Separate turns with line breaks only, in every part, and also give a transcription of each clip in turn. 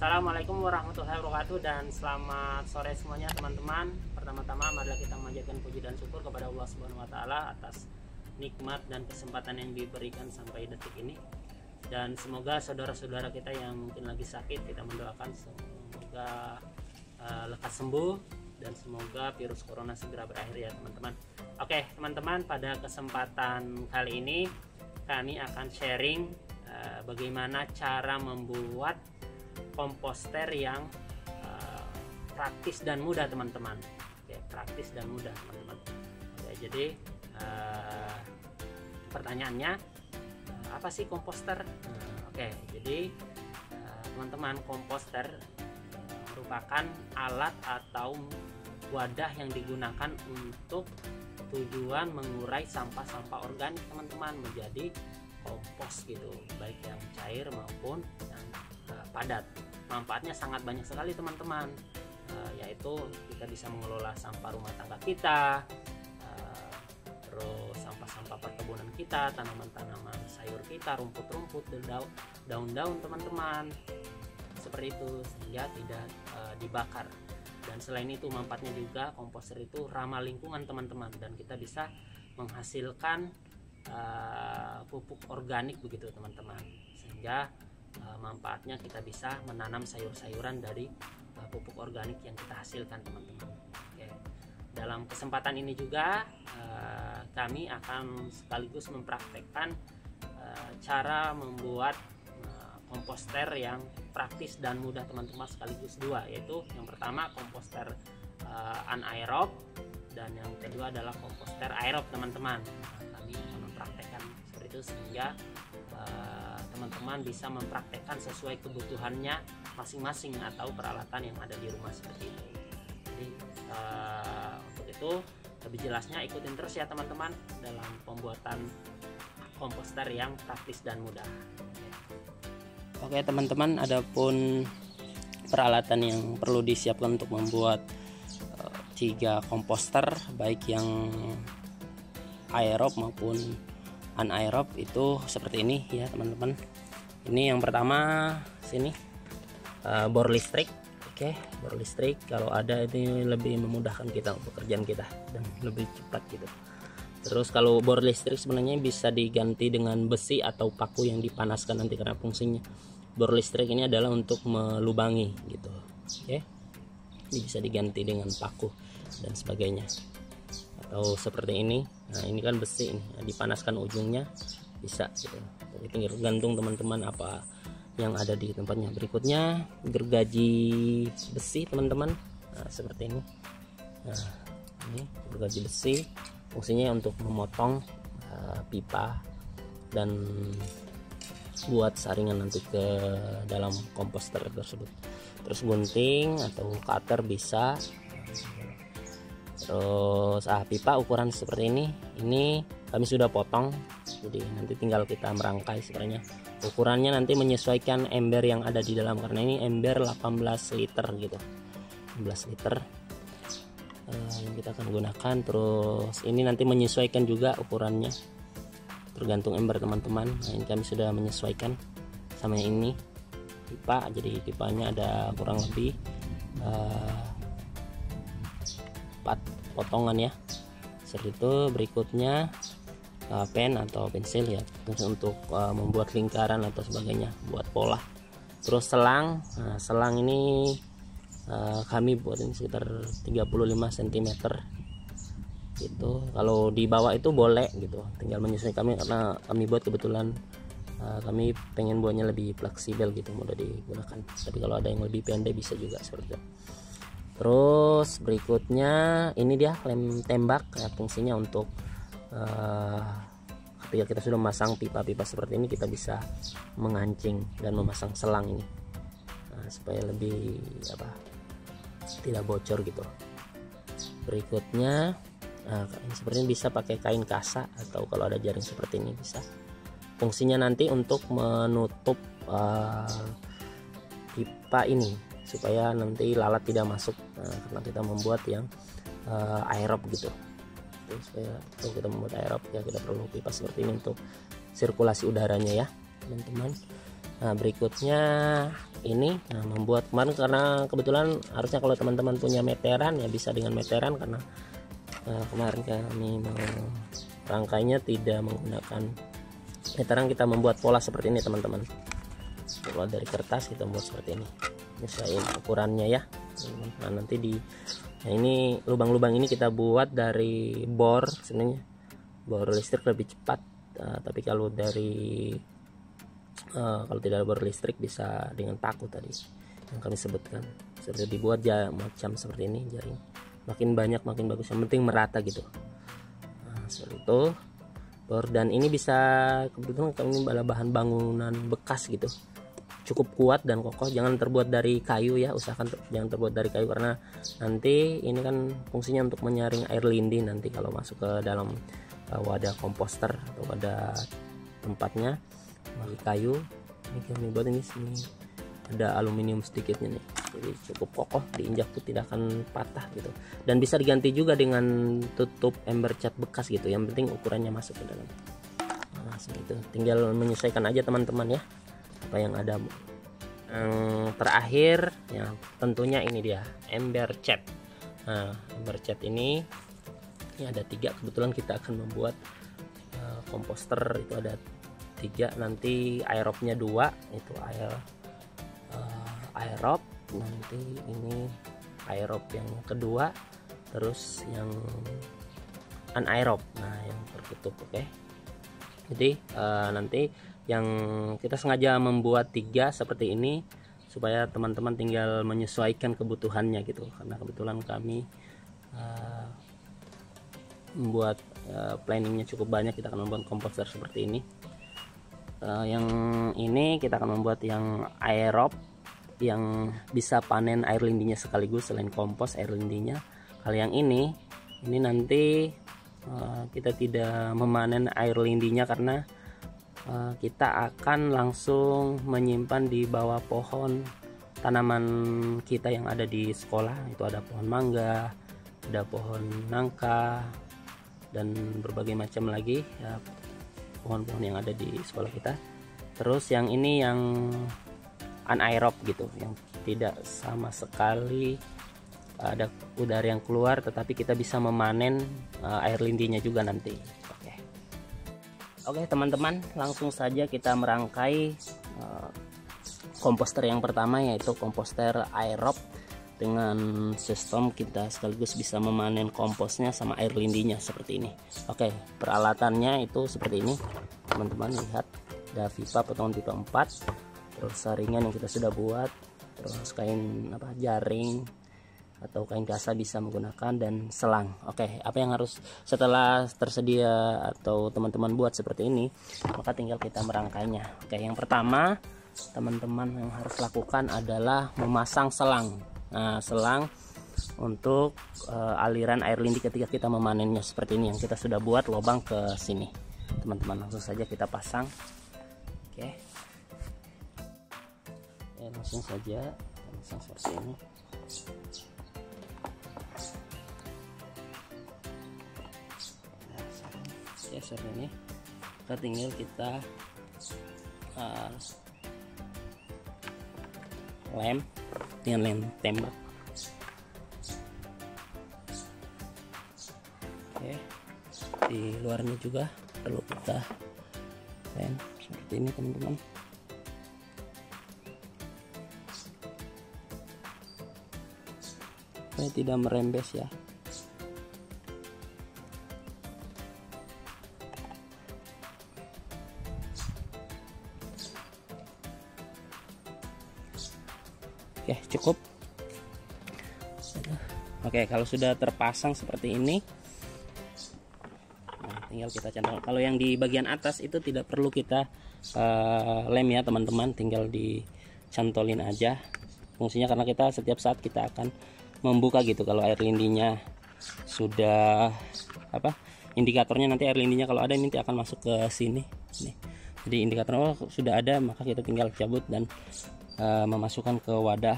Assalamualaikum warahmatullahi wabarakatuh dan selamat sore semuanya teman-teman. Pertama-tama marilah kita memanjatkan puji dan syukur kepada Allah Subhanahu wa taala atas nikmat dan kesempatan yang diberikan sampai detik ini. Dan semoga saudara-saudara kita yang mungkin lagi sakit, kita mendoakan semoga lekas sembuh dan semoga virus corona segera berakhir ya teman-teman. Oke teman-teman, pada kesempatan kali ini kami akan sharing bagaimana cara membuat komposter yang praktis dan mudah teman-teman. Oke, praktis dan mudah teman-teman. Oke, jadi pertanyaannya apa sih komposter? Oke, jadi teman-teman, komposter merupakan alat atau wadah yang digunakan untuk tujuan mengurai sampah-sampah organik teman-teman menjadi kompos gitu, baik yang cair maupun yang padat. Manfaatnya sangat banyak sekali teman-teman, yaitu kita bisa mengelola sampah rumah tangga kita, terus sampah-sampah perkebunan kita, tanaman-tanaman sayur kita, rumput-rumput, daun-daun teman-teman, seperti itu, sehingga tidak dibakar. Dan selain itu manfaatnya juga komposter itu ramah lingkungan teman-teman, dan kita bisa menghasilkan pupuk organik begitu teman-teman, sehingga manfaatnya kita bisa menanam sayur-sayuran dari pupuk organik yang kita hasilkan teman-teman. Oke. Dalam kesempatan ini juga kami akan sekaligus mempraktekkan cara membuat komposter yang praktis dan mudah teman-teman, sekaligus dua, yaitu yang pertama komposter anaerob dan yang kedua adalah komposter aerob teman-teman. Kami akan mempraktekkan seperti itu sehingga teman-teman bisa mempraktekkan sesuai kebutuhannya masing-masing atau peralatan yang ada di rumah seperti itu. Jadi untuk itu lebih jelasnya ikutin terus ya teman-teman dalam pembuatan komposter yang praktis dan mudah. Oke teman-teman, adapun peralatan yang perlu disiapkan untuk membuat 3 komposter baik yang aerob maupun anaerob itu seperti ini ya teman-teman. Ini yang pertama sini bor listrik. Oke, bor listrik kalau ada ini lebih memudahkan kita untuk pekerjaan kita dan lebih cepat gitu. Terus kalau bor listrik sebenarnya bisa diganti dengan besi atau paku yang dipanaskan nanti, karena fungsinya bor listrik ini adalah untuk melubangi gitu. Oke, ini bisa diganti dengan paku dan sebagainya, atau seperti ini. Nah ini kan besi ini, dipanaskan ujungnya bisa gitu. Tapi tinggal gantung teman-teman apa yang ada di tempatnya. Berikutnya gergaji besi teman-teman. Nah seperti ini. Nah ini gergaji besi, fungsinya untuk memotong pipa dan buat saringan nanti ke dalam komposter tersebut. Terus gunting atau cutter bisa. Terus pipa ukuran seperti ini kami sudah potong, jadi nanti tinggal kita merangkai. Sebenarnya ukurannya nanti menyesuaikan ember yang ada di dalam, karena ini ember 18 liter gitu, 18 liter yang kita akan gunakan. Terus ini nanti menyesuaikan juga ukurannya tergantung ember teman-teman. Nah ini kami sudah menyesuaikan sama ini pipa, jadi pipanya ada kurang lebih 4 potongan ya seperti itu. Berikutnya pen atau pensil ya untuk membuat lingkaran atau sebagainya, buat pola. Terus selang. Nah, selang ini kami buat ini sekitar 35 cm gitu. Kalau di bawah itu boleh gitu, tinggal menyesuaikan kami, karena kami buat kebetulan kami pengen buatnya lebih fleksibel gitu, mudah digunakan. Tapi kalau ada yang lebih pendek bisa juga seperti itu. Terus berikutnya ini dia lem tembak ya, fungsinya untuk ketika kita sudah memasang pipa-pipa seperti ini, kita bisa mengancing dan memasang selang ini supaya lebih tidak bocor gitu. Berikutnya seperti ini bisa pakai kain kasa, atau kalau ada jaring seperti ini bisa. Fungsinya nanti untuk menutup pipa ini supaya nanti lalat tidak masuk, karena kita membuat yang aerob gitu. Supaya kalau kita membuat aerob ya kita perlu pipa seperti ini untuk sirkulasi udaranya ya teman-teman. Nah berikutnya ini membuat kemarin, karena kebetulan harusnya kalau teman-teman punya meteran ya bisa dengan meteran, karena kemarin kami merangkainya tidak menggunakan meteran, kita membuat pola seperti ini teman-teman. Pola dari kertas kita buat seperti ini, nyesuaiin ukurannya ya. Nah nanti ini lubang-lubang ini kita buat dari bor, sebenarnya bor listrik lebih cepat, tapi kalau tidak ada bor listrik bisa dengan paku tadi yang kami sebutkan. Seperti dibuat macam seperti ini, jaring makin banyak makin bagus, yang penting merata gitu. Nah, seperti itu bor, dan ini bisa, kebetulan kami adalah bahan bangunan bekas gitu, cukup kuat dan kokoh. Jangan terbuat dari kayu ya, usahakan jangan terbuat dari kayu, karena nanti ini kan fungsinya untuk menyaring air lindi nanti kalau masuk ke dalam wadah komposter atau wadah tempatnya pakai kayu. Ini kami buat ini sini ada aluminium sedikitnya nih, jadi cukup kokoh, diinjak pun tidak akan patah gitu. Dan bisa diganti juga dengan tutup ember cat bekas gitu, yang penting ukurannya masuk ke dalam. Nah segitu, tinggal menyesuaikan aja teman-teman ya apa yang ada. Terakhir ya tentunya ini dia ember cat. Nah ember cat ini ada 3, kebetulan kita akan membuat komposter itu ada 3, nanti aerobnya 2, itu aerob, nanti ini aerob yang kedua, terus yang anaerob, nah yang tertutup. Oke. Jadi nanti yang kita sengaja membuat 3 seperti ini supaya teman-teman tinggal menyesuaikan kebutuhannya gitu, karena kebetulan kami membuat planningnya cukup banyak. Kita akan membuat komposter seperti ini. Yang ini kita akan membuat yang aerob yang bisa panen air lindinya sekaligus, selain kompos air lindinya. Kalau yang ini nanti kita tidak memanen air lindinya, karena kita akan langsung menyimpan di bawah pohon tanaman kita yang ada di sekolah. Itu ada pohon mangga, ada pohon nangka, dan berbagai macam lagi ya, pohon-pohon yang ada di sekolah kita. Terus yang ini yang anaerob gitu, yang tidak sama sekali ada udara yang keluar, tetapi kita bisa memanen air lindinya juga nanti. Oke teman-teman, langsung saja kita merangkai komposter yang pertama, yaitu komposter aerob. Dengan sistem kita sekaligus bisa memanen komposnya sama air lindinya seperti ini. Oke, peralatannya itu seperti ini teman-teman, lihat ada pipa, potongan pipa 4, terus saringan yang kita sudah buat, terus kain jaring atau kain kasa bisa menggunakan, dan selang. Oke, apa yang harus setelah tersedia atau teman-teman buat seperti ini, maka tinggal kita merangkainya. Oke, yang pertama teman-teman yang harus lakukan adalah memasang selang. Nah, selang untuk aliran air lindi ketika kita memanennya seperti ini, yang kita sudah buat lubang ke sini. Teman-teman, langsung saja kita pasang. Oke. Ya, langsung saja pasang seperti ini. Ya, seperti ini. Tinggal kita lem dengan lem tembak. Oke, di luarnya juga perlu kita lem seperti ini teman-teman. Supaya tidak merembes ya. Oke, cukup. Oke, kalau sudah terpasang seperti ini, nah, tinggal kita cantol. Kalau yang di bagian atas itu tidak perlu kita lem ya teman-teman, tinggal dicantolin aja. Fungsinya karena kita setiap saat kita akan membuka gitu. Kalau air lindinya sudah indikatornya nanti air lindinya kalau ada nanti akan masuk ke sini. Nih. Jadi indikatornya sudah ada, maka kita tinggal cabut dan memasukkan ke wadah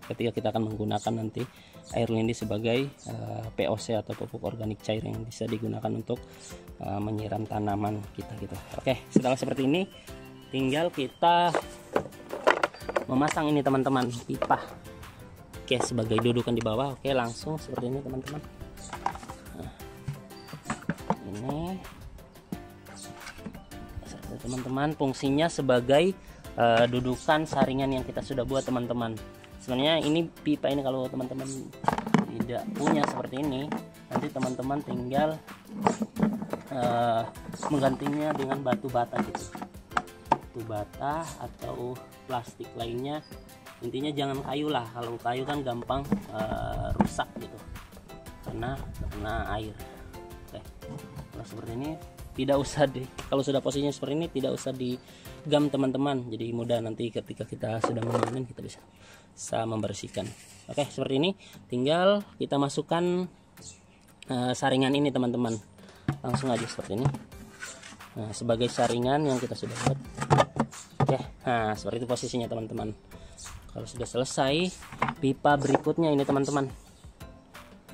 ketika kita akan menggunakan nanti air lindi sebagai POC atau pupuk organik cair yang bisa digunakan untuk menyiram tanaman kita gitu. Oke, setelah seperti ini tinggal kita memasang ini teman-teman, pipa. Oke, sebagai dudukan di bawah. Oke, langsung seperti ini teman-teman. Nah, ini teman-teman, fungsinya sebagai dudukan saringan yang kita sudah buat teman-teman. Sebenarnya ini pipa ini kalau teman-teman tidak punya seperti ini, nanti teman-teman tinggal menggantinya dengan batu bata gitu, batu bata atau plastik lainnya. Intinya jangan kayu lah, kalau kayu kan gampang rusak gitu karena air. Oke, kalau seperti ini tidak usah kalau sudah posisinya seperti ini tidak usah digam teman-teman, jadi mudah nanti ketika kita sudah memanen kita bisa membersihkan. Oke, seperti ini tinggal kita masukkan saringan ini teman-teman, langsung aja seperti ini. Nah, sebagai saringan yang kita sudah buat. Oke, nah seperti itu posisinya teman-teman. Kalau sudah selesai, pipa berikutnya ini teman-teman,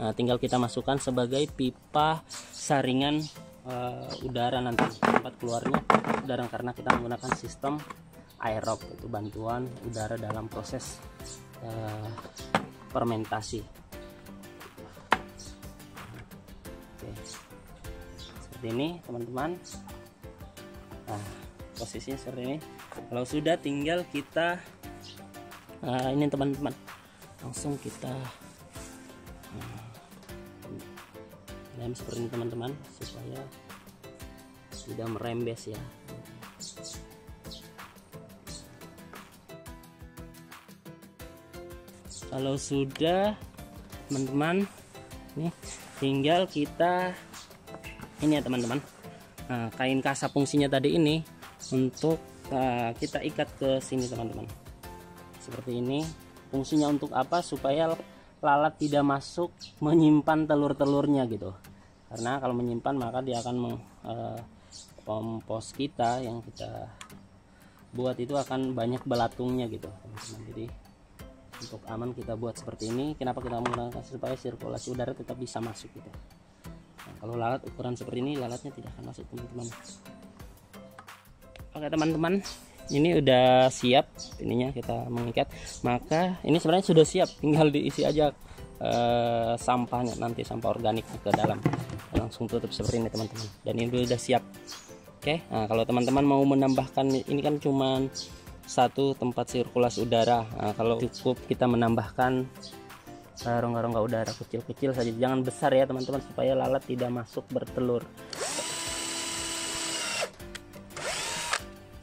nah tinggal kita masukkan sebagai pipa saringan udara nanti, tempat keluarnya udara, karena kita menggunakan sistem aerob, itu bantuan udara dalam proses fermentasi. Oke, seperti ini teman-teman. Nah, posisinya seperti ini. Kalau sudah tinggal kita ini teman-teman, langsung kita lem seperti ini teman-teman, supaya tidak merembes ya. Kalau sudah teman-teman, ini tinggal kita ini ya teman-teman, kain kasap fungsinya tadi ini untuk kita ikat ke sini teman-teman, seperti ini. Fungsinya untuk apa? Supaya lalat tidak masuk menyimpan telur-telurnya gitu, karena kalau menyimpan maka dia akan kompos kita yang kita buat itu akan banyak belatungnya gitu teman-teman. Jadi untuk aman kita buat seperti ini. Kenapa kita menggunakan supaya sirkulasi udara tetap bisa masuk gitu. Nah, kalau lalat ukuran seperti ini, lalatnya tidak akan masuk teman-teman. Oke teman-teman, ini udah siap ininya kita mengikat. Maka ini sebenarnya sudah siap, tinggal diisi aja sampahnya, nanti sampah organik ke dalam, langsung tutup seperti ini teman-teman, dan ini udah siap. Oke, nah kalau teman-teman mau menambahkan, ini kan cuman satu tempat sirkulasi udara. Nah, kalau cukup kita menambahkan rongga-rongga udara kecil-kecil saja, jangan besar ya teman-teman, supaya lalat tidak masuk bertelur.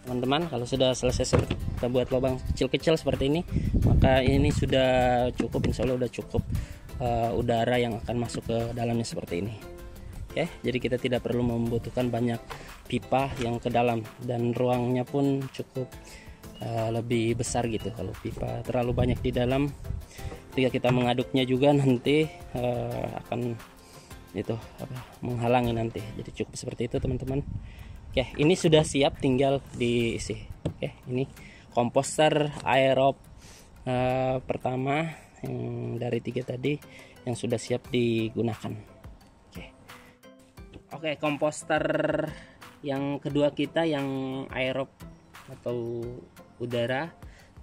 Teman-teman, kalau sudah selesai kita buat lubang kecil-kecil seperti ini, maka ini sudah cukup, insya Allah sudah cukup udara yang akan masuk ke dalamnya seperti ini. Oke, jadi kita tidak perlu membutuhkan banyak pipa yang ke dalam, dan ruangnya pun cukup lebih besar gitu. Kalau pipa terlalu banyak di dalam, ketika kita mengaduknya juga nanti akan menghalangi nanti. Jadi cukup seperti itu teman-teman. Oke, ini sudah siap, tinggal diisi. Oke, ini komposter aerob pertama yang dari 3 tadi yang sudah siap digunakan. Oke, komposter yang kedua kita yang aerob atau udara,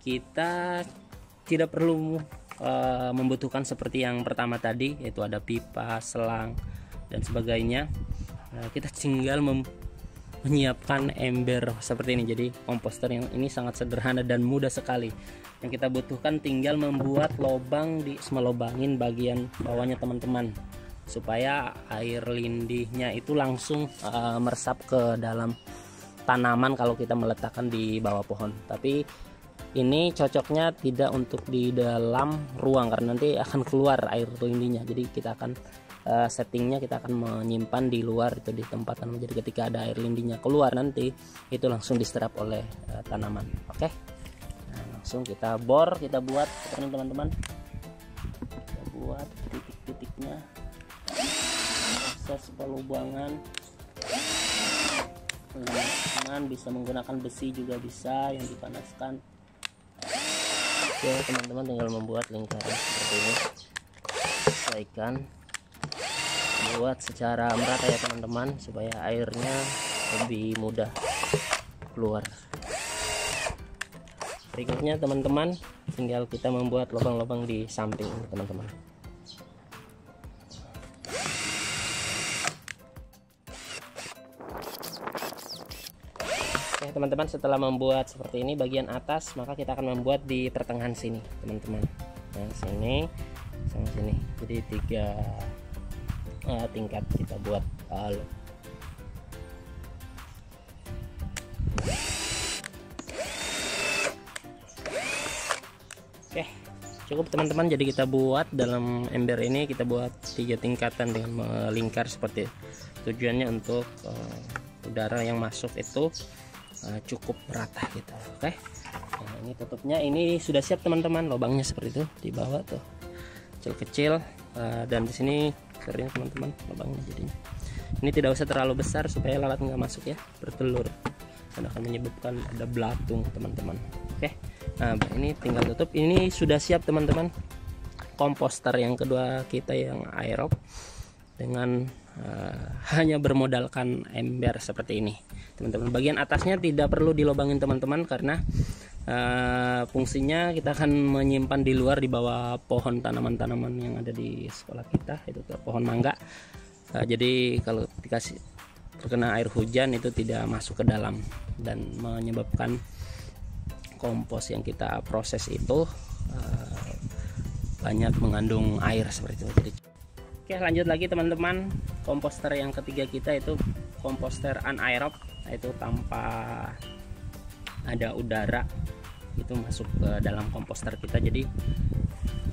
kita tidak perlu membutuhkan seperti yang pertama tadi, yaitu ada pipa, selang dan sebagainya. Kita tinggal menyiapkan ember seperti ini. Jadi komposter yang ini sangat sederhana dan mudah sekali. Yang kita butuhkan tinggal membuat lubang, melobangin bagian bawahnya teman-teman, supaya air lindihnya itu langsung meresap ke dalam tanaman kalau kita meletakkan di bawah pohon. Tapi ini cocoknya tidak untuk di dalam ruang, karena nanti akan keluar air lindihnya. Jadi kita akan settingnya, kita akan menyimpan di luar itu di tempat tanaman. Jadi ketika ada air lindihnya keluar, nanti itu langsung diserap oleh tanaman. Oke, nah, langsung kita bor, kita buat seperti ini teman-teman. Kita buat titik-titiknya, proses pelubangan. Teman-teman bisa menggunakan besi juga bisa yang dipanaskan. Oke, teman-teman tinggal membuat lingkaran seperti ini. Sesuaikan, buat secara merata ya teman-teman, supaya airnya lebih mudah keluar. Berikutnya teman-teman, tinggal kita membuat lubang-lubang di samping teman-teman. Oke teman-teman, setelah membuat seperti ini bagian atas, maka kita akan membuat di pertengahan sini teman-teman. Nah sini sama sini, jadi 3 tingkat kita buat. Oke, cukup teman-teman. Jadi kita buat dalam ember ini, kita buat 3 tingkatan dengan melingkar seperti itu. Tujuannya untuk udara yang masuk itu cukup merata gitu. Oke. Nah, ini tutupnya, ini sudah siap teman-teman. Lubangnya seperti itu di bawah tuh, kecil-kecil, dan di sini kering teman-teman lubangnya. Jadinya ini tidak usah terlalu besar supaya lalat nggak masuk ya, bertelur, dan akan menyebabkan ada belatung teman-teman. Oke. Nah ini tinggal tutup. Ini sudah siap teman-teman komposter yang kedua kita yang aerob, dengan hanya bermodalkan ember seperti ini teman-teman. Bagian atasnya tidak perlu dilobangin teman-teman, karena fungsinya kita akan menyimpan di luar, di bawah pohon, tanaman-tanaman yang ada di sekolah kita, itu pohon mangga. Jadi kalau dikasih terkena air hujan itu tidak masuk ke dalam dan menyebabkan kompos yang kita proses itu banyak mengandung air seperti itu. Jadi oke, lanjut lagi teman-teman. Komposter yang ketiga kita itu komposter anaerob, itu tanpa ada udara itu masuk ke dalam komposter kita. Jadi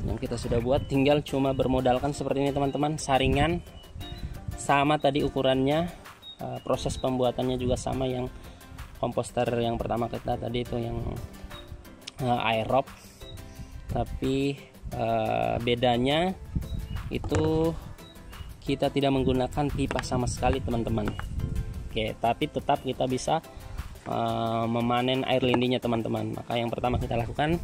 yang kita sudah buat tinggal cuma bermodalkan seperti ini teman-teman. Saringan sama tadi ukurannya, proses pembuatannya juga sama. Yang komposter yang pertama kita tadi itu yang aerob, tapi bedanya itu kita tidak menggunakan pipa sama sekali teman-teman. Oke, tapi tetap kita bisa memanen air lindinya teman-teman. Maka yang pertama kita lakukan,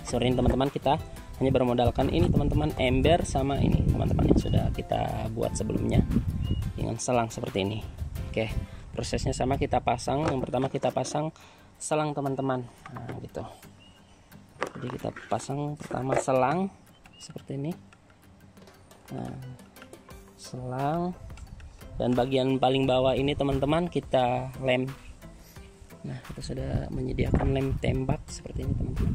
sorry teman-teman, kita hanya bermodalkan ini teman-teman, ember sama ini teman-teman yang sudah kita buat sebelumnya dengan selang seperti ini. Oke, prosesnya sama, kita pasang. Yang pertama kita pasang selang teman-teman. Nah gitu, jadi kita pasang pertama selang seperti ini. Nah, selang, dan bagian paling bawah ini teman-teman kita lem. Nah kita sudah menyediakan lem tembak seperti ini teman-teman.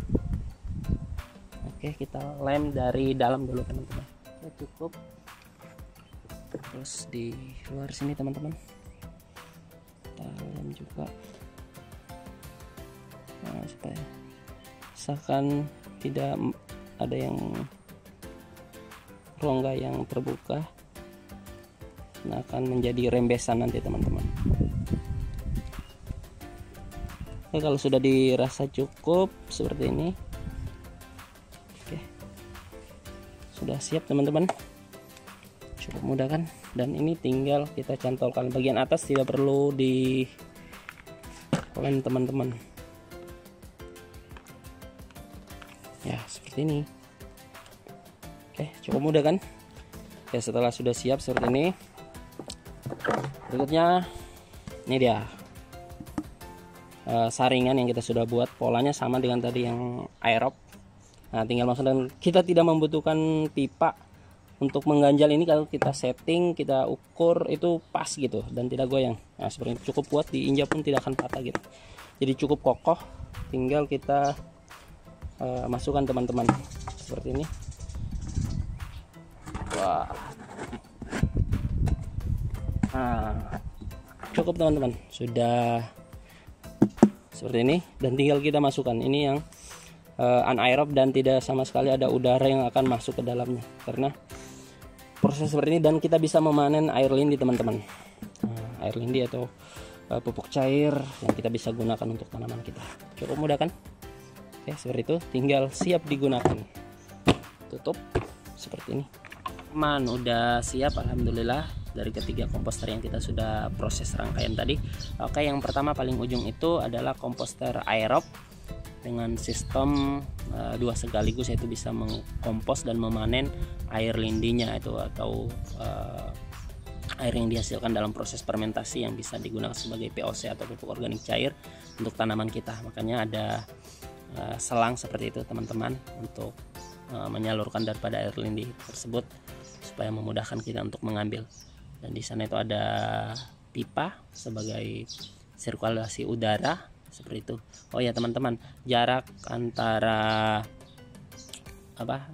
Oke, kita lem dari dalam dulu teman-teman. Oke, cukup. Terus di luar sini teman-teman kita lem juga, nah, supaya misalkan tidak ada yang rongga yang terbuka, nah akan menjadi rembesan nanti teman-teman. Oke, kalau sudah dirasa cukup seperti ini, oke, sudah siap teman-teman. Cukup mudah kan? Dan ini tinggal kita cantolkan. Bagian atas tidak perlu di lem teman-teman. Ya seperti ini. Oke, cukup mudah kan? Oke, setelah sudah siap seperti ini, berikutnya ini dia saringan yang kita sudah buat. Polanya sama dengan tadi yang aerob. Nah tinggal masuk, dan kita tidak membutuhkan pipa untuk mengganjal ini. Kalau kita setting, kita ukur itu pas gitu dan tidak goyang. Nah seperti ini, cukup kuat, diinjak pun tidak akan patah gitu. Jadi cukup kokoh. Tinggal kita masukkan teman-teman seperti ini. Wah, nah, cukup teman-teman, sudah seperti ini, dan tinggal kita masukkan. Ini yang anaerob dan tidak sama sekali ada udara yang akan masuk ke dalamnya, karena proses seperti ini. Dan kita bisa memanen air lindi teman-teman. Air lindi atau pupuk cair yang kita bisa gunakan untuk tanaman kita. Cukup mudah kan? Oke, seperti itu, tinggal siap digunakan. Tutup seperti ini. Teman udah siap alhamdulillah dari ketiga komposter yang kita sudah proses rangkaian tadi. Oke, yang pertama paling ujung itu adalah komposter aerob dengan sistem 2 sekaligus, yaitu bisa mengkompos dan memanen air lindinya itu, atau air yang dihasilkan dalam proses fermentasi yang bisa digunakan sebagai POC atau pupuk organik cair untuk tanaman kita. Makanya ada selang seperti itu teman-teman, untuk menyalurkan daripada air lindi tersebut supaya memudahkan kita untuk mengambil. Dan di sana itu ada pipa sebagai sirkulasi udara seperti itu. Oh ya teman-teman, jarak antara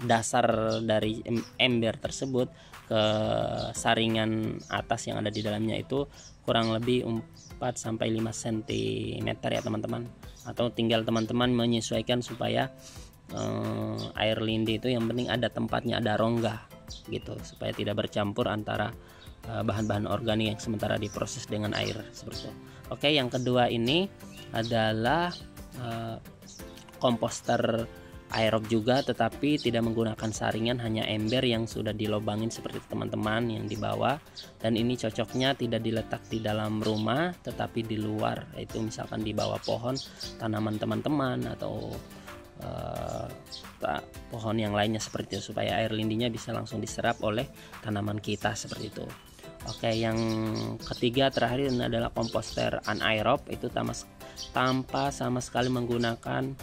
dasar dari ember tersebut ke saringan atas yang ada di dalamnya itu kurang lebih 4-5 cm ya teman-teman, atau tinggal teman-teman menyesuaikan supaya air lindi itu yang penting ada tempatnya, ada rongga gitu, supaya tidak bercampur antara bahan-bahan organik yang sementara diproses dengan air seperti itu. Oke, yang kedua ini adalah komposter aerob juga, tetapi tidak menggunakan saringan, hanya ember yang sudah dilobangin seperti teman-teman yang di bawah. Dan ini cocoknya tidak diletak di dalam rumah tetapi di luar, yaitu misalkan di bawah pohon tanaman teman-teman atau pohon yang lainnya seperti itu, supaya air lindinya bisa langsung diserap oleh tanaman kita seperti itu. Oke, yang ketiga terakhir ini adalah komposter anaerob, itu tanpa sama sekali menggunakan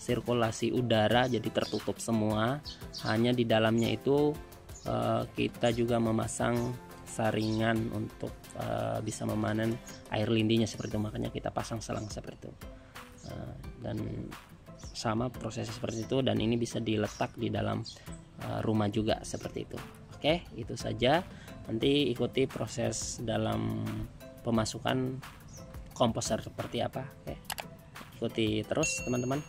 sirkulasi udara, jadi tertutup semua, hanya di dalamnya itu kita juga memasang saringan untuk bisa memanen air lindinya seperti itu, makanya kita pasang selang seperti itu. Dan sama prosesnya seperti itu, dan ini bisa diletak di dalam rumah juga seperti itu. Oke, itu saja. Nanti ikuti proses dalam pemasukan komposter seperti apa. Oke, ikuti terus teman-teman.